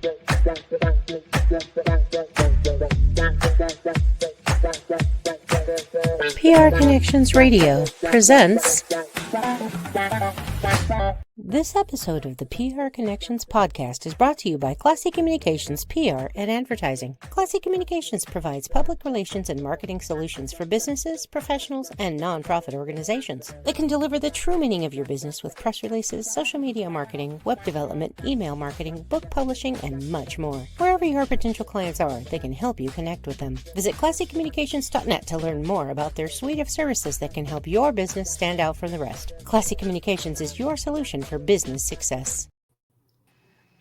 PR Connections Radio presents. This episode of the PR Connections podcast is brought to you by Classy Communications PR and Advertising. Classy Communications provides public relations and marketing solutions for businesses, professionals, and nonprofit organizations. They can deliver the true meaning of your business with press releases, social media marketing, web development, email marketing, book publishing, and much more. Wherever your potential clients are, they can help you connect with them. Visit classycommunications.net to learn more about their suite of services that can help your business stand out from the rest. Classy Communications is your solution for business success.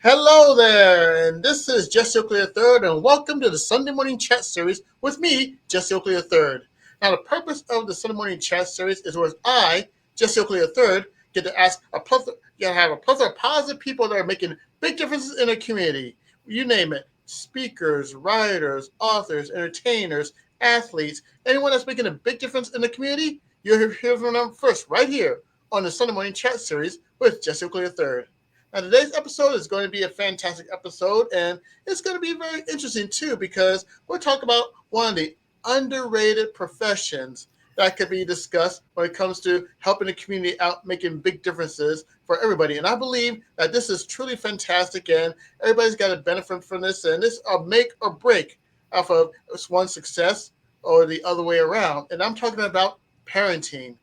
Hello there, and this is Jesse Oakley III, and welcome to the Sunday Morning Chat Series with me, Jesse Oakley III. Now, the purpose of the Sunday Morning Chat Series is where I, Jesse Oakley III, get to have a plethora of positive people that are making big differences in the community. You name it, speakers, writers, authors, entertainers, athletes, anyone that's making a big difference in the community, you'll hear from them first right here on the Sunday Morning Chat Series with Jesse Oakley III. Now, today's episode is going to be a fantastic episode, and it's going to be very interesting, too, because we'll talk about one of the underrated professions that could be discussed when it comes to helping the community out, making big differences for everybody. And I believe that this is truly fantastic, and everybody's got to benefit from this, and this is a make or break off of one success or the other way around. And I'm talking about parenting.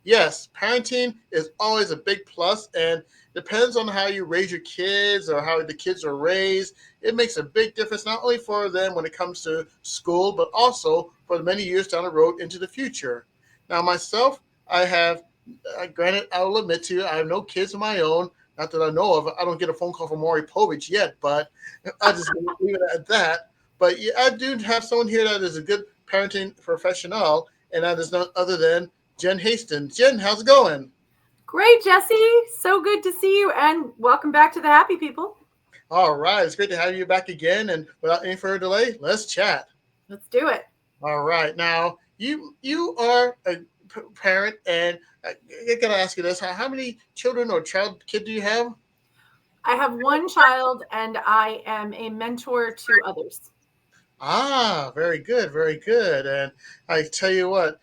Yes, parenting is always a big plus, and depends on how you raise your kids or how the kids are raised. It makes a big difference, not only for them when it comes to school, but also for many years down the road into the future. Now, myself, granted, I will admit to you, I have no kids of my own, not that I know of. I don't get a phone call from Maury Povich yet, but I just leave it at that. But yeah, I do have someone here that is a good parenting professional, and that is none other than Jenn Haston. Jenn, how's it going? Great, Jesse. So good to see you, and welcome back to the Happy People. All right. It's great to have you back again. And without any further delay, let's chat. Let's do it. All right. Now, you are a parent, and I got to ask you this. How many children or kid do you have? I have one child, and I am a mentor to others. Ah, very good. Very good. And I tell you what,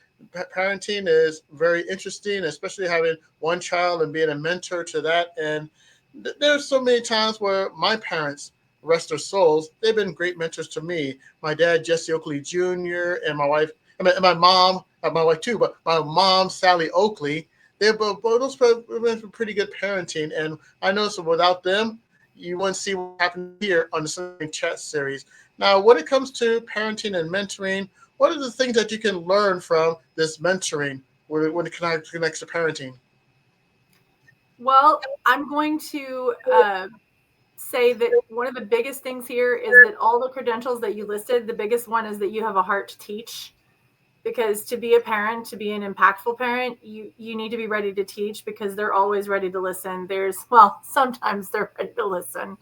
parenting is very interesting, especially having one child and being a mentor to that. And there's so many times where my parents, rest their souls, they've been great mentors to me. My dad, Jesse Oakley Jr., and my wife, my mom, my wife too, but my mom, Sally Oakley, they've both been pretty good parenting. And I know so without them, you wouldn't see what happened here on the Sunday Chat Series. Now, when it comes to parenting and mentoring, what are the things that you can learn from this mentoring when it connects to parenting? Well, I'm going to say that one of the biggest things here is that all the credentials that you listed, the biggest one is that you have a heart to teach. Because to be a parent, to be an impactful parent, you need to be ready to teach, because they're always ready to listen. Sometimes they're ready to listen.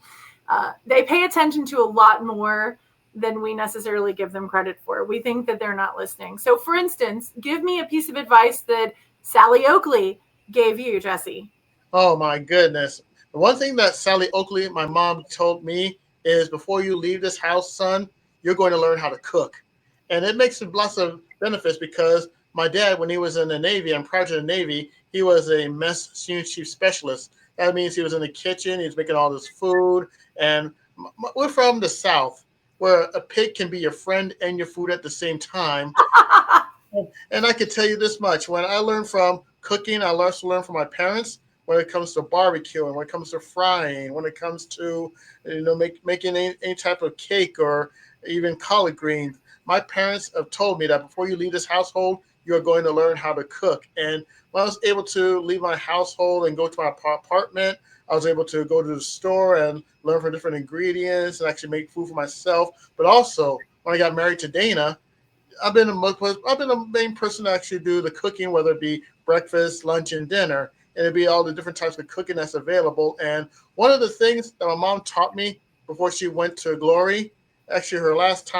They pay attention to a lot more than we necessarily give them credit for. We think that they're not listening. So, for instance, give me a piece of advice that Sally Oakley gave you, Jesse. Oh, my goodness. The one thing that Sally Oakley, my mom, told me is, before you leave this house, son, you're going to learn how to cook. And it makes lots of benefits, because my dad, when he was in the Navy and prior to the Navy, he was a mess senior chief specialist. That means he was in the kitchen. He was making all this food. And we're from the South, where a pig can be your friend and your food at the same time. And I can tell you this much. When I learned from cooking, I also learned from my parents when it comes to barbecuing, when it comes to frying, when it comes to making any type of cake or even collard greens. My parents have told me that before you leave this household, you're going to learn how to cook. And when I was able to leave my household and go to my apartment, I was able to go to the store and learn from different ingredients and actually make food for myself. But also, when I got married to Dana, I've been the main person to actually do the cooking, whether it be breakfast, lunch, and dinner. And it'd be all the different types of cooking that's available. And one of the things that my mom taught me before she went to glory, actually her last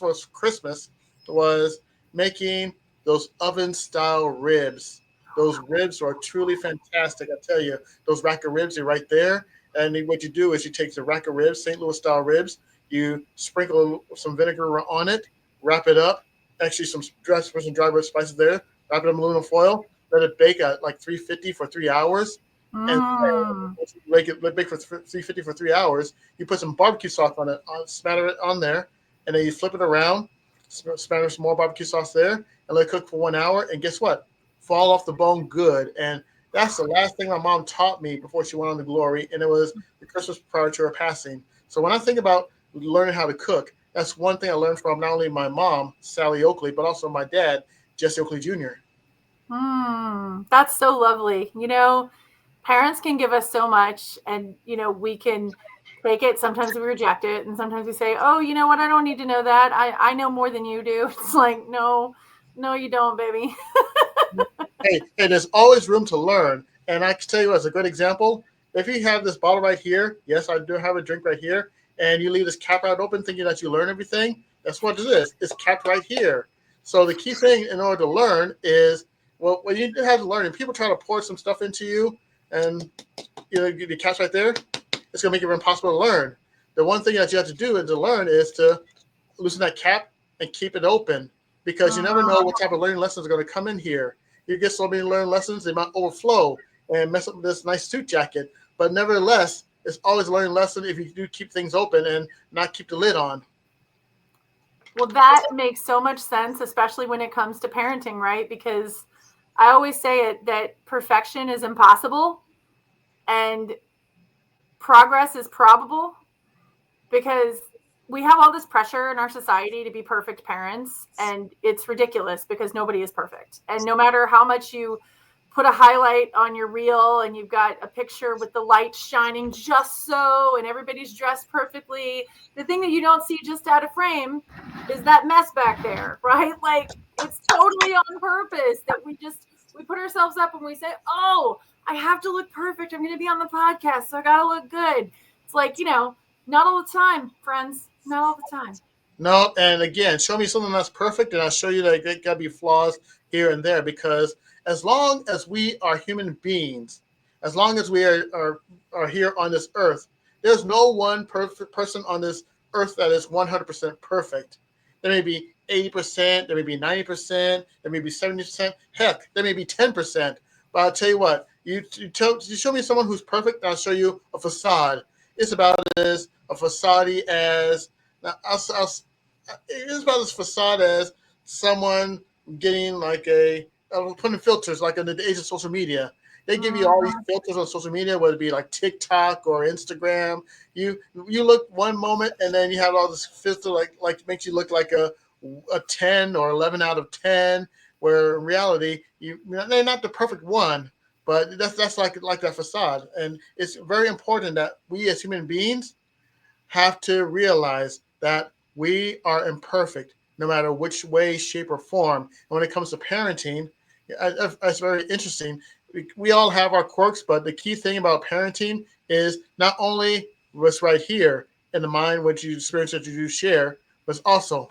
was Christmas, was making those oven-style ribs. Those ribs are truly fantastic. I tell you, those rack of ribs are right there. And what you do is you take the rack of ribs, St. Louis style ribs, you sprinkle some vinegar on it, wrap it up, actually some dry rib spices there, wrap it in aluminum foil, let it bake at like 350 for 3 hours, and Mm. bake for 350 for 3 hours. You put some barbecue sauce on it, smatter it on there, and then you flip it around, smatter some more barbecue sauce there, and let it cook for 1 hour. And guess what? Fall off the bone good. And that's the last thing my mom taught me before she went on to glory, and it was the Christmas prior to her passing. So when I think about learning how to cook, that's one thing I learned from not only my mom, Sally Oakley, but also my dad, Jesse Oakley Jr. That's so lovely. Parents can give us so much, and we can take it. Sometimes we reject it, and sometimes we say, oh, you know what, I don't need to know that. I know more than you do. It's like, no, you don't, baby. Hey, and there's always room to learn. And I can tell you as a good example, if you have this bottle right here, yes, I do have a drink right here, and you leave this cap out open thinking that you learn everything, that's what it is. It's capped right here. So the key thing in order to learn is, well, when you have to learn, and people try to pour some stuff into you, and the cap's right there, it's going to make it impossible to learn. The one thing that you have to do to learn is to loosen that cap and keep it open, because you never know what type of learning lessons are going to come in here. You get so many learning lessons, they might overflow and mess up this nice suit jacket. But nevertheless, it's always a learning lesson if you do keep things open and not keep the lid on. Well, that makes so much sense, especially when it comes to parenting, right? Because I always say it that perfection is impossible and progress is probable, because we have all this pressure in our society to be perfect parents, and it's ridiculous because nobody is perfect. And no matter how much you put a highlight on your reel and you've got a picture with the light shining just so and everybody's dressed perfectly, the thing that you don't see just out of frame is that mess back there, right? Like, it's totally on purpose that we put ourselves up and we say, oh, I have to look perfect. I'm going to be on the podcast, so I got to look good. It's like, not all the time, friends. Not all the time. No, and again, show me something that's perfect, and I'll show you that there got to be flaws here and there. Because as long as we are human beings, as long as we are here on this earth, there's no one perfect person on this earth that is 100% perfect. There may be 80%, there may be 90%, there may be 70%. Heck, there may be 10%. But I'll tell you what, you show me someone who's perfect, and I'll show you a facade. It's about as a facade as it's about as facade as someone getting like putting filters like in the age of social media. They give you all these filters on social media, whether it be like TikTok or Instagram. You look one moment and then you have all this filter like makes you look like a 10 or 11 out of 10, where in reality they're not the perfect one, but that's like that facade. And it's very important that we as human beings have to realize that we are imperfect no matter which way, shape, or form. And when it comes to parenting, that's very interesting. We all have our quirks, but the key thing about parenting is not only what's right here in the mind, what you experience that you do share, but it's also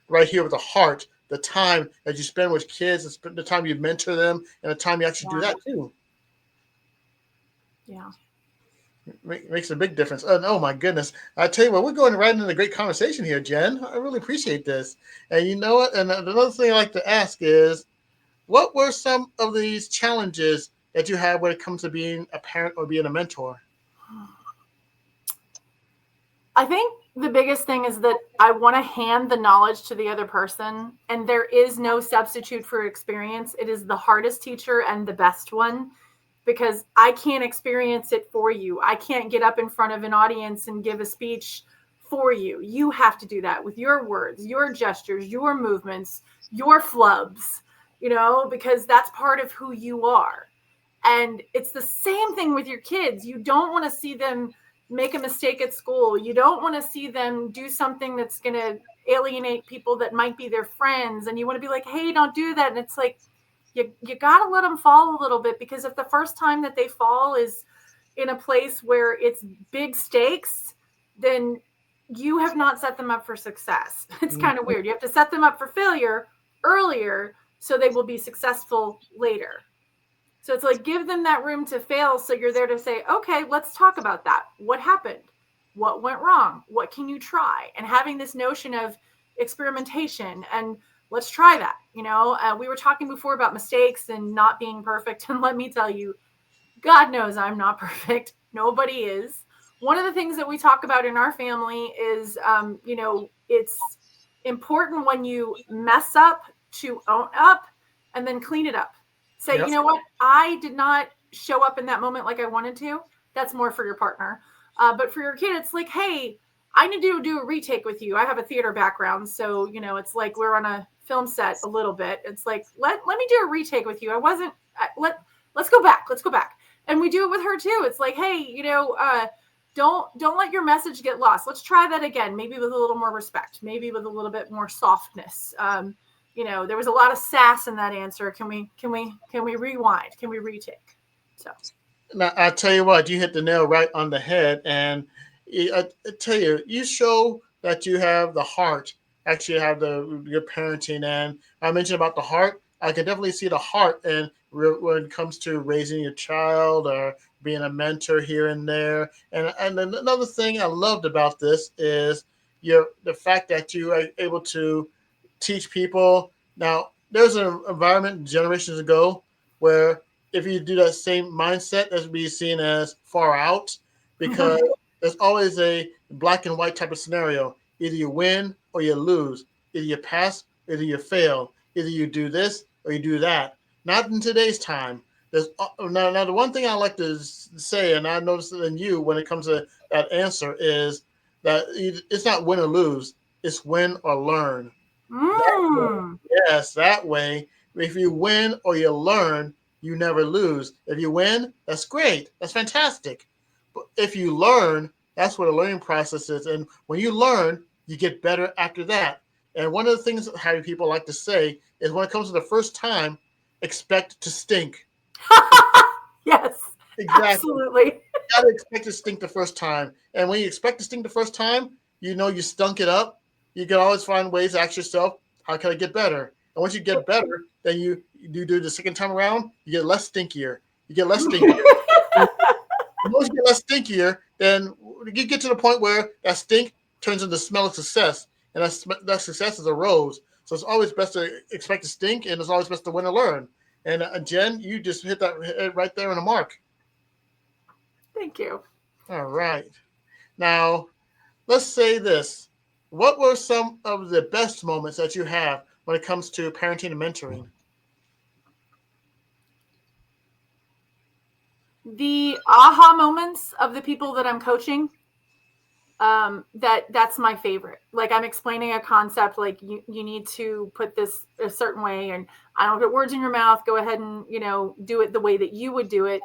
right here with the heart, the time that you spend with kids, the time you mentor them, and the time you actually do that too. Yeah. Makes a big difference. Oh my goodness. I tell you what, we're going right into a great conversation here, Jen. I really appreciate this. And you know what? And another thing I like to ask is, what were some of these challenges that you had when it comes to being a parent or being a mentor? I think the biggest thing is that I want to hand the knowledge to the other person, and there is no substitute for experience. It is the hardest teacher and the best one, because I can't experience it for you. I can't get up in front of an audience and give a speech for you. You have to do that with your words, your gestures, your movements, your flubs, because that's part of who you are. And it's the same thing with your kids. You don't want to see them make a mistake at school. You don't want to see them do something that's going to alienate people that might be their friends. And you want to be like, hey, don't do that. And it's like, you got to let them fall a little bit, because if the first time that they fall is in a place where it's big stakes, then you have not set them up for success. It's kind of weird. You have to set them up for failure earlier so they will be successful later. So it's like, give them that room to fail. So you're there to say, okay, let's talk about that. What happened? What went wrong? What can you try? And having this notion of experimentation and let's try that. We were talking before about mistakes and not being perfect. And let me tell you, God knows I'm not perfect. Nobody is. One of the things that we talk about in our family is, it's important when you mess up to own up and then clean it up. Say, Yep. you know what? I did not show up in that moment like I wanted to. That's more for your partner. But for your kid, it's like, hey, I need to do a retake with you. I have a theater background. So, it's like we're on a film set a little bit. It's like, let me do a retake with you. Let's go back. Let's go back. And we do it with her too. It's like, hey, don't let your message get lost. Let's try that again. Maybe with a little more respect. Maybe with a little bit more softness. There was a lot of sass in that answer. Can we rewind? Can we retake? So. Now, I tell you what, you hit the nail right on the head. And I tell you, you show that you have the heart, actually have your parenting. And I mentioned about the heart. I can definitely see the heart. And when it comes to raising your child or being a mentor here and there. And another thing I loved about this is the fact that you are able to teach people. Now, there's an environment generations ago where if you do that same mindset, that's be seen as far out because there's always a black and white type of scenario. Either you win or you lose. Either you pass, or either you fail. Either you do this or you do that. Not in today's time. There's now the one thing I like to say, and I noticed it in you when it comes to that answer, is that it's not win or lose. It's win or learn. That way, Mm. yes, that way, if you win or you learn, you never lose. If you win, that's great. That's fantastic. But if you learn, that's what the learning process is. And when you learn, you get better after that. And one of the things that how people like to say is when it comes to the first time, expect to stink. Yes, Exactly. absolutely. You gotta expect to stink the first time. And when you expect to stink the first time, you know you stunk it up. You can always find ways to ask yourself, how can I get better? And once you get better, then you do the second time around, you get less stinkier. You get less stinkier. And once you get less stinkier, then you get to the point where that stink turns into smell of success. And that success is a rose. So it's always best to expect to stink, and it's always best to win and learn. And Jen, you just hit that right there on the mark. Thank you. All right. Now, let's say this. What were some of the best moments that you have when it comes to parenting and mentoring? The aha moments of the people that I'm coaching, that's my favorite. Like I'm explaining a concept, like you need to put this a certain way, and I don't put words in your mouth. Go ahead and do it the way that you would do it.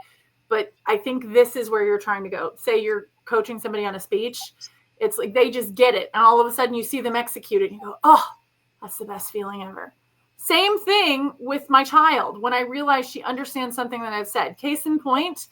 But I think this is where you're trying to go. Say you're coaching somebody on a speech, it's like they just get it, and all of a sudden you see them execute it, and you go, oh, that's the best feeling ever. Same thing with my child. When I realize she understands something that I've said. Case in point,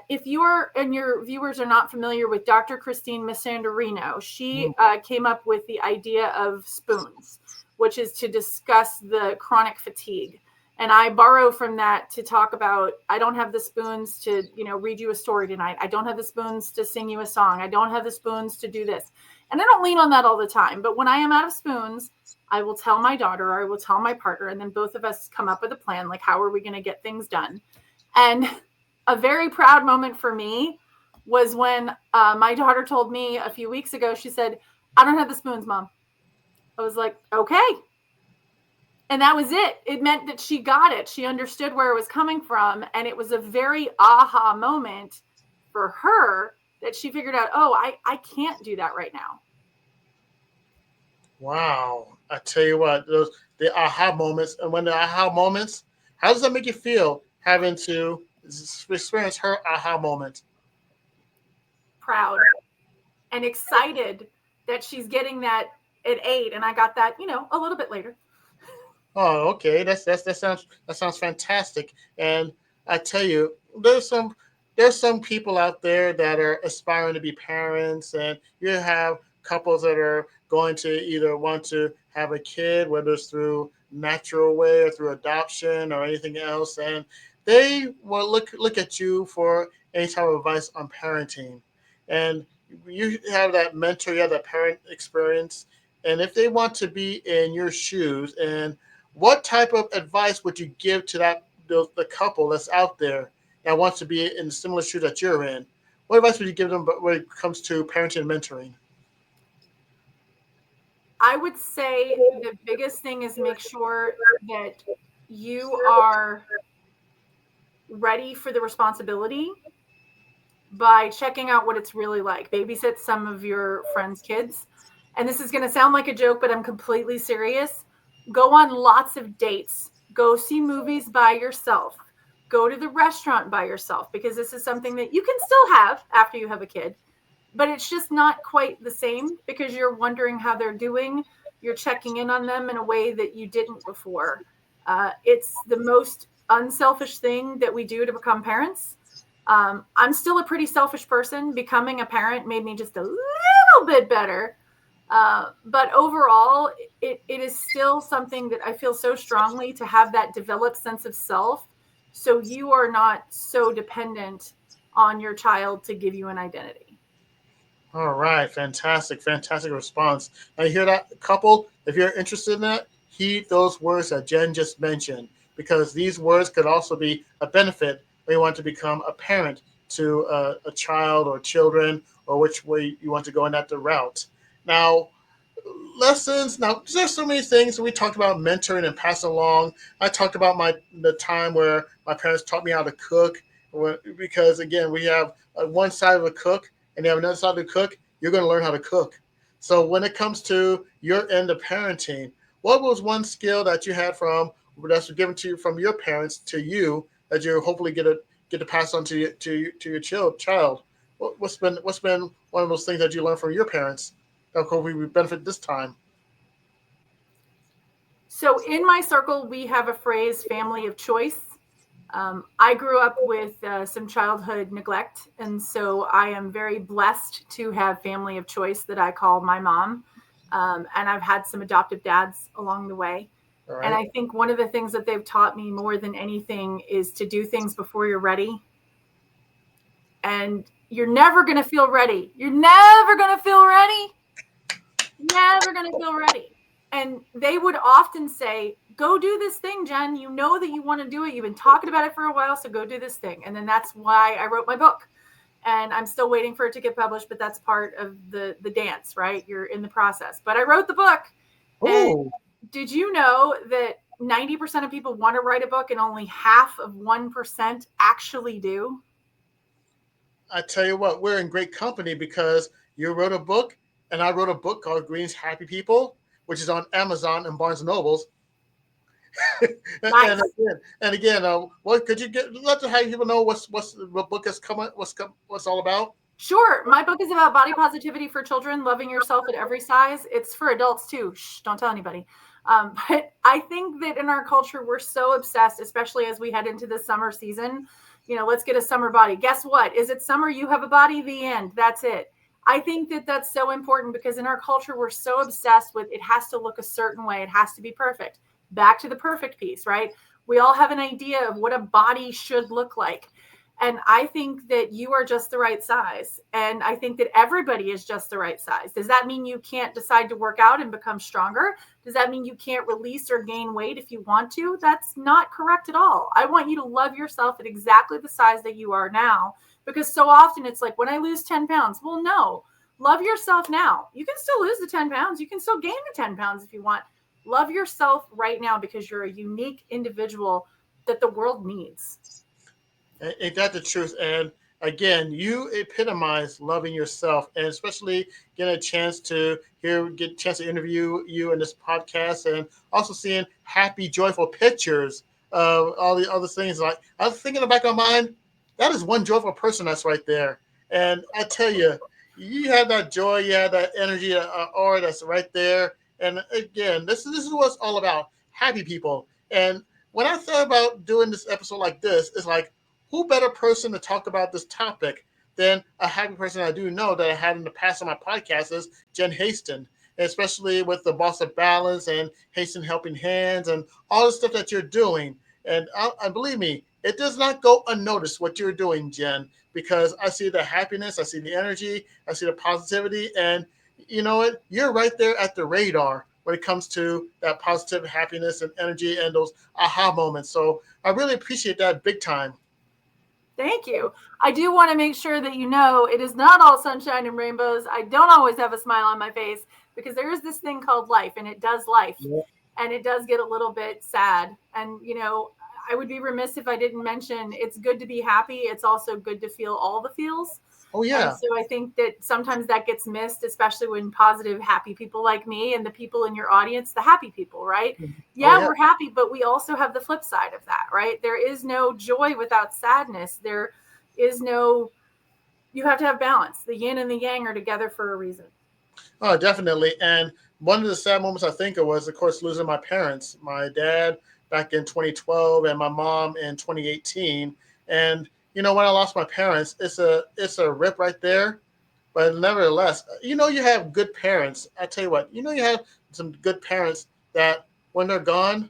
if you are and your viewers are not familiar with Dr. Christine Misandrino, she came up with the idea of spoons, which is to discuss the chronic fatigue. And I borrow from that to talk about, I don't have the spoons to, read you a story tonight. I don't have the spoons to sing you a song. I don't have the spoons to do this. And I don't lean on that all the time. But when I am out of spoons, I will tell my daughter or I will tell my partner, and then both of us come up with a plan, like how are we going to get things done? And a very proud moment for me was when my daughter told me a few weeks ago, she said, I don't have the spoons, Mom. I was like, okay. And that was it. It meant that she got it. She understood where it was coming from. And it was a very aha moment for her that she figured out, oh, I can't do that right now. Wow. I tell you what, the aha moments, and when the aha moments, how does that make you feel having to experience her aha moment? Proud and excited that she's getting that at 8. And I got that, a little bit later. Oh, okay. That sounds fantastic. And I tell you, there's some people out there that are aspiring to be parents, and you have couples that are going to either want to have a kid, whether it's through natural way or through adoption or anything else. And they will look at you for any type of advice on parenting. And you have that mentor, you have that parent experience. And if they want to be in your shoes, and what type of advice would you give to the couple that's out there that wants to be in the similar shoes that you're in? What advice would you give them when it comes to parenting and mentoring? I would say the biggest thing is make sure that you are ready for the responsibility by checking out what it's really like. Babysit some of your friends' kids. And this is going to sound like a joke, but I'm completely serious. Go on lots of dates. Go see movies by yourself. Go to the restaurant by yourself, because this is something that you can still have after you have a kid, but it's just not quite the same because you're wondering how they're doing. You're checking in on them in a way that you didn't before. It's the most unselfish thing that we do to become parents. I'm still a pretty selfish person. Becoming a parent made me just a little bit better. But overall, it is still something that I feel so strongly to have that developed sense of self. So you are not so dependent on your child to give you an identity. All right, fantastic, fantastic response. Now you hear that, couple? If you're interested in that, heed those words that Jen just mentioned, because these words could also be a benefit when you want to become a parent to a child or children, or which way you want to go in that route. Now, lessons. Now, there's so many things we talked about mentoring and passing along. I talked about the time where my parents taught me how to cook, because again, we have one side of a cook and you have another side of the cook. You're going to learn how to cook. So when it comes to your end of parenting, what was one skill that you had from that's given to you from your parents to you that you hopefully get to pass on to your child? What's been one of those things that you learned from your parents that hopefully we benefit this time? So in my circle, we have a phrase, family of choice. I grew up with some childhood neglect, and so I am very blessed to have family of choice that I call my mom. And I've had some adoptive dads along the way. All And right. I think one of the things that they've taught me more than anything is to do things before you're ready. And you're never going to feel ready. You're never going to feel ready. Never going to feel ready. And they would often say, go do this thing, Jen. You know that you want to do it. You've been talking about it for a while, so go do this thing. And then that's why I wrote my book. And I'm still waiting for it to get published, but that's part of the dance, right? You're in the process. But I wrote the book. And Oh, did you know that 90% of people want to write a book and only half of 1% actually do? I tell you what, we're in great company because you wrote a book and I wrote a book called Green's Happy People, which is on Amazon and Barnes and Nobles. and Nice. again, what could you let the happy people know what book is coming, what's all about? Sure. My book is about body positivity for children, loving yourself at every size. It's for adults too. Shh, don't tell anybody. But I think that in our culture, we're so obsessed, especially as we head into the summer season. Let's get a summer body. Guess what? Is it summer? You have a body, the end. That's it. I think that that's so important because in our culture, we're so obsessed with it has to look a certain way. It has to be perfect. Back to the perfect piece, right? We all have an idea of what a body should look like. And I think that you are just the right size. And I think that everybody is just the right size. Does that mean you can't decide to work out and become stronger? Does that mean you can't release or gain weight if you want to? That's not correct at all. I want you to love yourself at exactly the size that you are now, because so often it's like, when I lose 10 pounds, well, no, love yourself now. You can still lose the 10 pounds. You can still gain the 10 pounds if you want. Love yourself right now because you're a unique individual that the world needs. Ain't that the truth? And again, you epitomize loving yourself, and especially getting a chance to get a chance to interview you in this podcast, and also seeing happy, joyful pictures of all the other things. Like I was thinking in the back of my mind, that is one joyful person that's right there. And I tell you, you had that joy, you had that energy, aura that's right there. And again, this is what it's all about: happy people. And when I thought about doing this episode like this, it's like, who better person to talk about this topic than a happy person I do know that I had in the past on my podcast is Jenn Haston, especially with the Boss of Balance and Haston Helping Hands and all the stuff that you're doing. And believe me, it does not go unnoticed what you're doing, Jen, because I see the happiness, I see the energy, I see the positivity, and you know what? You're right there at the radar when it comes to that positive happiness and energy and those aha moments. So I really appreciate that big time. Thank you. I do want to make sure that you know it is not all sunshine and rainbows. I don't always have a smile on my face because there is this thing called life, and it does life. Yeah. And it does get a little bit sad. And, I would be remiss if I didn't mention it's good to be happy. It's also good to feel all the feels. Oh And yeah. so I think that sometimes that gets missed, especially when positive, happy people like me and the people in your audience, the happy people, right? Oh Yeah, yeah. we're happy, but we also have the flip side of that, right? There is no joy without sadness. There is no, you have to have balance. The yin and the yang are together for a reason. Oh, definitely. And one of the sad moments I think of was, of course, losing my parents, my dad back in 2012 and my mom in 2018. And when I lost my parents, it's a rip right there. But nevertheless, you have good parents. I tell you what, you have some good parents that when they're gone,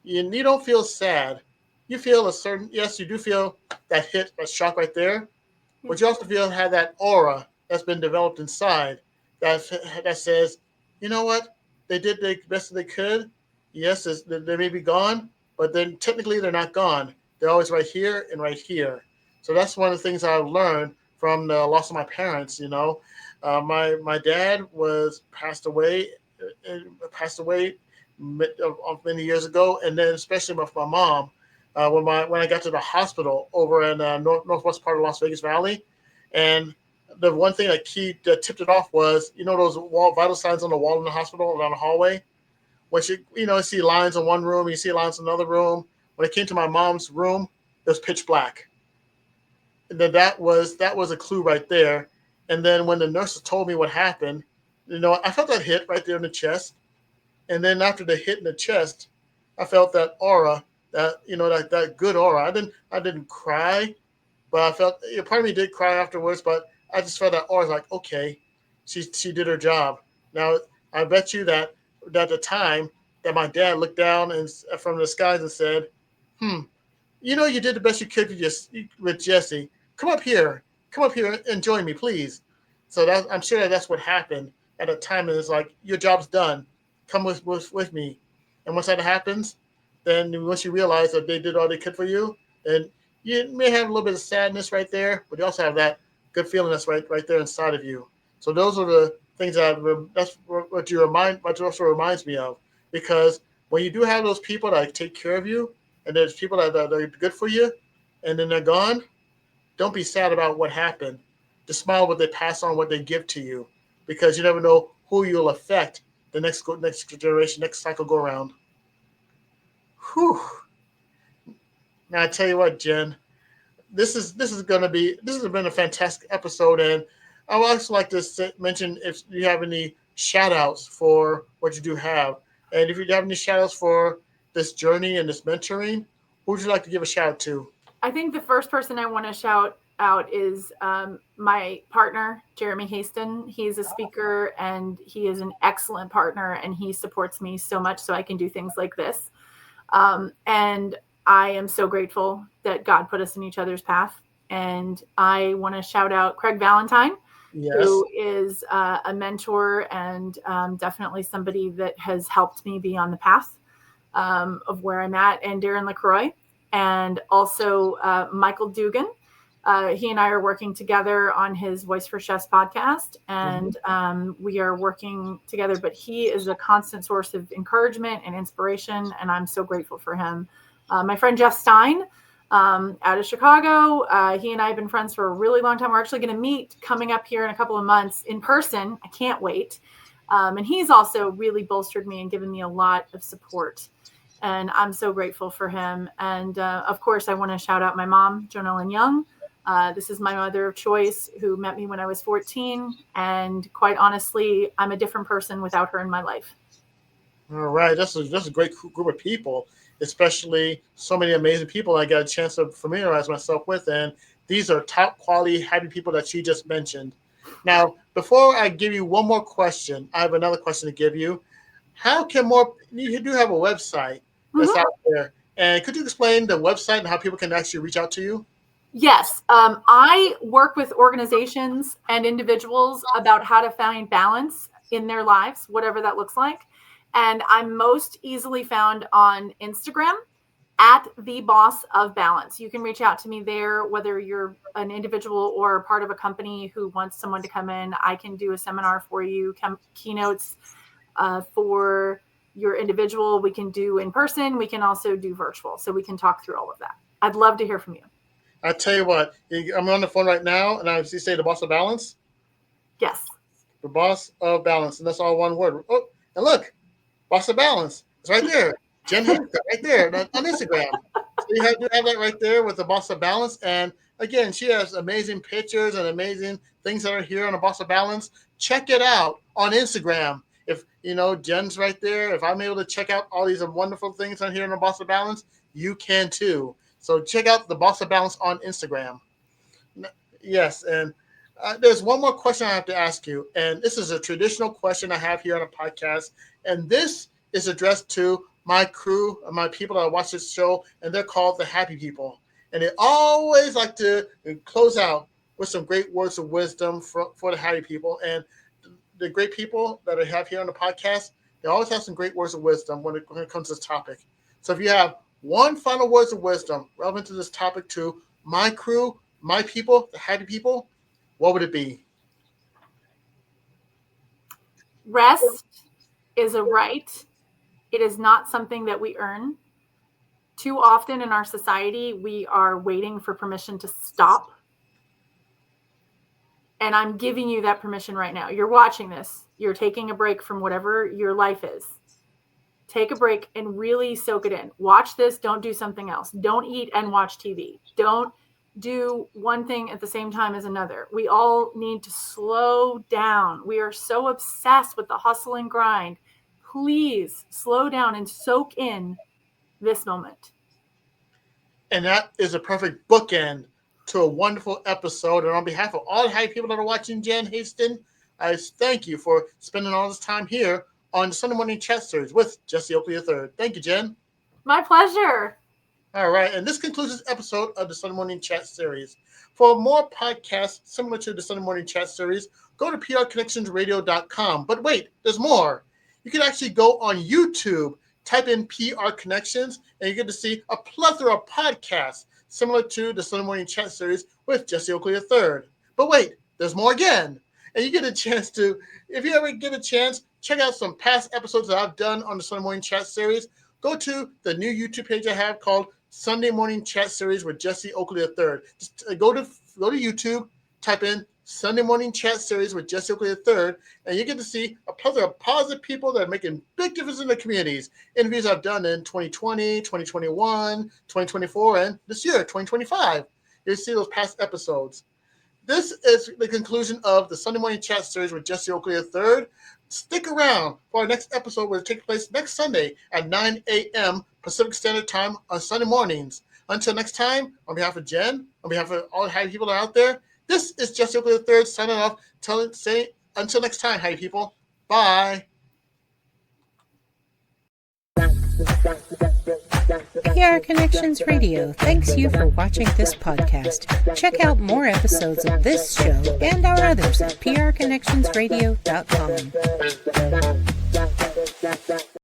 you don't feel sad. You feel a certain, yes, you do feel that hit, that shock right there, Yeah. but you also feel have that aura that's been developed inside that that says, you know what, they did the best that they could. Yes, they may be gone, but then technically they're not gone. They're always right here and right here. So that's one of the things I've learned from the loss of my parents. My dad was passed away many years ago, and then especially with my mom, when I got to the hospital over in northwest part of Las Vegas Valley, and the one thing that tipped it off was those vital signs on the wall in the hospital down the hallway. Once you see lines in one room, you see lines in another room. When it came to my mom's room, it was pitch black. And then that was a clue right there. And then when the nurses told me what happened, I felt that hit right there in the chest. And then after the hit in the chest, I felt that aura, that good aura. I didn't cry, but I felt part of me did cry afterwards. But I just felt that aura like, okay, she did her job. Now I bet you that the time that my dad looked down and from the skies and said, "Hmm, you did the best you could with Jesse. Come up here, and join me, please." So I'm sure that's what happened at a time. And it's like your job's done. Come with me. And once that happens, then once you realize that they did all they could for you, then you may have a little bit of sadness right there, but you also have that good feeling that's right there inside of you. So those are the things that's what also reminds me of, because when you do have those people that take care of you, and there's people that are good for you, and then they're gone, don't be sad about what happened. Just smile what they pass on, what they give to you, because you never know who you'll affect the next generation, next cycle go around. Whew. Now I tell you what, Jen, this has been a fantastic episode, and I would also like to mention if you have any shout outs for what you do have, and if you have any shout outs for this journey and this mentoring, who would you like to give a shout out to? I think the first person I want to shout out is my partner, Jeremy Haston. He's a speaker and he is an excellent partner, and he supports me so much so I can do things like this. And I am so grateful that God put us in each other's path. And I want to shout out Craig Valentine, Yes. who is a mentor and definitely somebody that has helped me be on the path of where I'm at, and Darren LaCroix, and also Michael Dugan. He and I are working together on his Voice for Chefs podcast, and we are working together, but he is a constant source of encouragement and inspiration, and I'm so grateful for him. My friend Jeff Stein, out of Chicago, he and I have been friends for a really long time. We're actually going to meet coming up here in a couple of months in person. I can't wait. And he's also really bolstered me and given me a lot of support. And I'm so grateful for him. And of course, I want to shout out my mom, Joan Ellen Young. This is my mother of choice, who met me when I was 14. And quite honestly, I'm a different person without her in my life. All right, that's a great group of people, especially so many amazing people I got a chance to familiarize myself with, and these are top quality, happy people that she just mentioned. Now, before I give you one more question, I have another question to give you. How can more? You do have a website that's Mhm. out there. And could you explain the website and how people can actually reach out to you? Yes. I work with organizations and individuals about how to find balance in their lives, whatever that looks like. And I'm most easily found on Instagram at the Boss of Balance. You can reach out to me there, whether you're an individual or part of a company who wants someone to come in. I can do a seminar for you, keynotes for your individual. We can do in person. We can also do virtual. So we can talk through all of that. I'd love to hear from you. I tell you what, I'm on the phone right now, and I see say the Boss of Balance. Yes. The Boss of Balance, and that's all one word. Oh, and look, Boss of Balance. It's right there. Jenn right there on Instagram. So you have that right there with the Boss of Balance. And again, she has amazing pictures and amazing things that are here on the Boss of Balance. Check it out on Instagram. If Jenn's right there, if I'm able to check out all these wonderful things on here on the Boss of Balance, you can too. So check out the Boss of Balance on Instagram. Yes, and there's one more question I have to ask you, and this is a traditional question I have here on a podcast, and this is addressed to my crew, my people that watch this show, and they're called the Happy People. And they always like to close out with some great words of wisdom for the Happy People. And the great people that I have here on the podcast, they always have some great words of wisdom when it comes to this topic. So if you have one final words of wisdom relevant to this topic to my crew, my people, the Happy People, what would it be? Rest is a right. It is not something that we earn. Too often in our society, we are waiting for permission to stop. And I'm giving you that permission right now. You're watching this. You're taking a break from whatever your life is. Take a break and really soak it in. Watch this. Don't do something else. Don't eat and watch TV. Don't do one thing at the same time as another. We all need to slow down. We are so obsessed with the hustle and grind. Please slow down and soak in this moment. And that is a perfect bookend to a wonderful episode. And on behalf of all the Happy people that are watching, Jenn, Haston, I thank you for spending all this time here on the Sunday Morning Chat Series with Jesse Oakley III. Thank you, Jenn. My pleasure. All right, and this concludes this episode of the Sunday Morning Chat Series. For more podcasts similar to the Sunday Morning Chat Series, go to prconnectionsradio.com. But wait, there's more. You can actually go on YouTube, type in PR Connections, and you get to see a plethora of podcasts similar to the Sunday Morning Chat Series with Jesse Oakley III. But wait, there's more again. And you get a chance to, if you ever get a chance, check out some past episodes that I've done on the Sunday Morning Chat Series. Go to the new YouTube page I have called Sunday Morning Chat Series with Jesse Oakley III. Just go to YouTube, type in Sunday Morning Chat Series with Jesse Oakley III, and you get to see a plethora of positive people that are making big differences in their communities. Interviews I've done in 2020, 2021, 2024, and this year, 2025. You'll see those past episodes. This is the conclusion of the Sunday Morning Chat Series with Jesse Oakley III. Stick around for our next episode, which will take place next Sunday at 9 a.m. Pacific Standard Time on Sunday mornings. Until next time, on behalf of Jenn, on behalf of all the Happy people that are out there, this is Jesse Oakley III signing off. Until next time, Happy people. Bye. PR Connections Radio thanks you for watching this podcast. Check out more episodes of this show and our others at prconnectionsradio.com.